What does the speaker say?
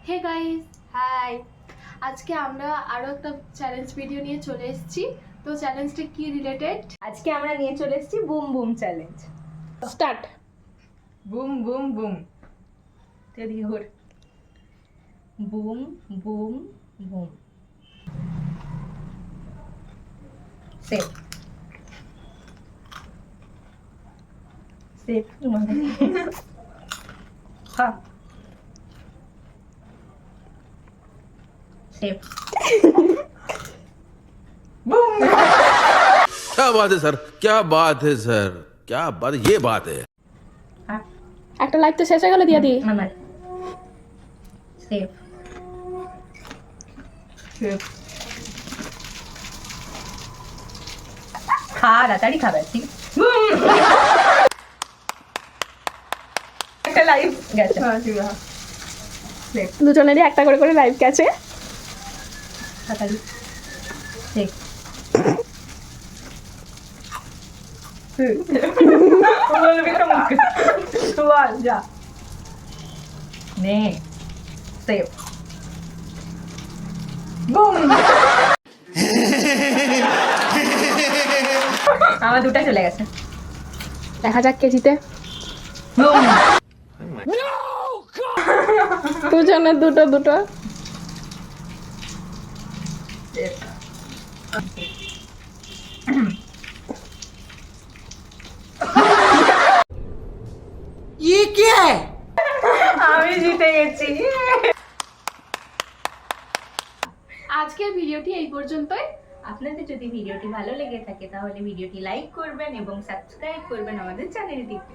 Hey guys, high. আজকে আমরা আরো একটা চ্যালেঞ্জ ভিডিও নিয়ে চলে এসেছি। তো চ্যালেঞ্জটা কি রিলেটেড? আজকে আমরা নিয়ে চলে এসেছি boom boom challenge. Start. Boom boom boom তেরি হোর boom boom boom safe safe হ্যাঁ सेफ बूम। क्या बात है सर, क्या बात है सर, क्या बात, ये बात है। हाँ একটা লাইক তো শেষ হয়ে গেল, দিয়ে দি। नंबर सेफ सेफ खा ताड़ी खाবে ঠিক একটা লাইভ গেছে। হ্যাঁ ঠিক আছে সেফ দুজনেরই একটা করে করে লাইভ গেছে। তাড়াতাড়ি ঠিক Tuan, ya. নে সেফ বুম আমার দুটা চলে গেছে। দেখা যাক কে জিতে। বুম দুজনের দুটো দুটো। ये क्या है? আমি জিতে গেছি। আজকের ভিডিওটি এই পর্যন্তই। আপনাদের যদি ভিডিওটি ভালো লেগে থাকে তাহলে ভিডিওটি লাইক করবেন এবং সাবস্ক্রাইব করবেন আমাদের চ্যানেলটিকে।